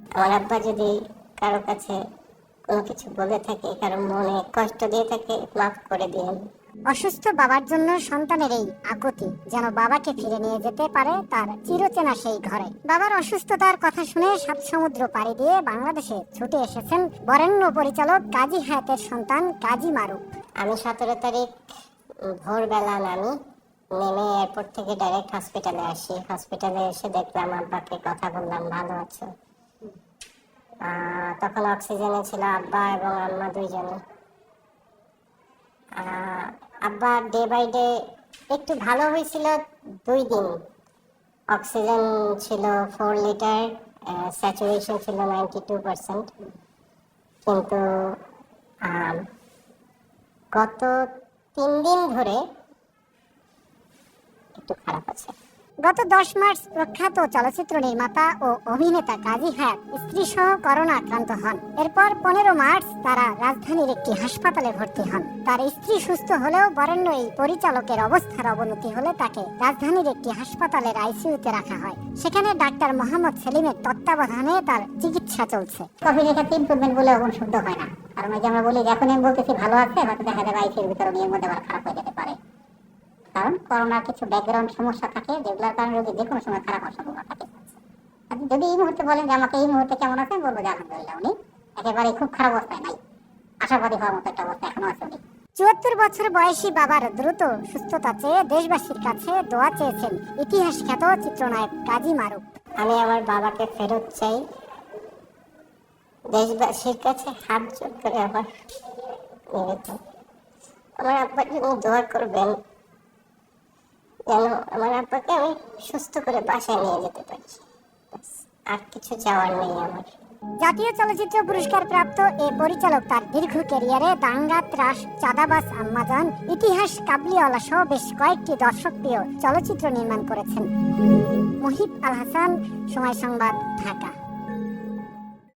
আমার আব্বা যদি কারো কাছে কোনো কিছু বলে থাকে, কারো মনে কষ্ট দিয়ে থাকে, মাফ করে দিয়েন। অসুস্থ বাবার জন্য সন্তানের এই আকুতি যেন বাবাকে ফিরে নিয়ে যেতে পারে তার চিরচেনা সেই ঘরে। বাবার অসুস্থতার কথা শুনে 7 সমুদ্র পাড়ি দিয়ে বাংলাদেশে ছুটে এসেছেন বরেণ্য পরিচালক কাজী হায়াতের সন্তান কাজী মারুফ। আমি 17 তারিখ ভোরবেলা নেমে এয়ারপোর্ট থেকে ডাইরেক্ট হসপিটালে আসি। হসপিটালে এসে দেখলাম আব্বাকে, কথা বললাম, ভালো আছো। তখন অক্সিজেনে ছিল আব্বা এবং আম্মা দুইজনে। আব্বা ডে বাই ডে একটু ভালো হয়েছিল 2 দিন। অক্সিজেন ছিল 4 লিটার, স্যাচুরেশন ছিল 92%। কিন্তু গত 3 দিন ধরে একটু খারাপ আছে। গত 10 মার্চ প্রখ্যাত চলচ্চিত্র নির্মাতা ও অভিনেতা কাজী হায়াত স্ত্রী সহ করোনা আক্রান্ত হন। এরপর 15 মার্চ তারা রাজধানীর একটি হাসপাতালে ভর্তি হন। তার স্ত্রী সুস্থ হলেও বরেণ্য এই পরিচালকের অবস্থার অবনতি হলে তাকে রাজধানীর একটি হাসপাতালের আইসিইউতে রাখা হয়। সেখানে ডাক্তার মোহাম্মদ সেলিমের তত্ত্বাবধানে তার চিকিৎসা চলছে। কোভিডের ক্ষেত্রে ইমপ্রুভমেন্ট বলে এখন শুদ্ধ হয় না, কারণ এই যে আমরা বলি এখন আমি বলতেছি ভালো আছে, হয়তো দেখা যাবে আইসিইউর ভিতরে নিয়ে মধ্যে আবার খারাপ হয়ে যেতে পারে। কারণ করোনার কিছু ব্যাকগ্রাউন্ড সমস্যা থাকে যেগুলোর কারণে রোগী যে কোনো সময় খারাপ হওয়ার সম্ভাবনা থাকে। যদি এই মুহূর্তে বলেন যে আমাকে এই মুহূর্তে কেমন আছেন, বলবো যে আলহামদুলিল্লাহ, উনি একেবারে খুব খারাপ অবস্থায় নাই, আশাবাদী হওয়ার মতো একটা অবস্থা এখনো আছে উনি। 74 বছর বয়সী বাবার দ্রুত সুস্থতা চেয়ে দেশবাসীর কাছে দোয়া চেয়েছেন ইতিহাস খ্যাত চিত্রনায়ক কাজী মারুফ। আমি আমার বাবাকে ফেরত চাই, দেশবাসীর কাছে হাত জোর করে আমার নিবেদন, আমার আব্বার জন্য দোয়া করবেন যেন আমার আব্বাকে আমি সুস্থ করে বাসায় নিয়ে যেতে পারি। আর কিছু চাওয়ার নেই আমার। জাতীয় চলচ্চিত্র পুরস্কার প্রাপ্ত এ পরিচালক তার দীর্ঘ ক্যারিয়ারে দাঙ্গা, ত্রাস, চাঁদাবাজ আম্মাজান, ইতিহাস, কাবলিওয়ালা সহ বেশ কয়েকটি দর্শকপ্রিয় চলচ্চিত্র নির্মাণ করেছেন। মুহিব আল হাসান, সময় সংবাদ, ঢাকা।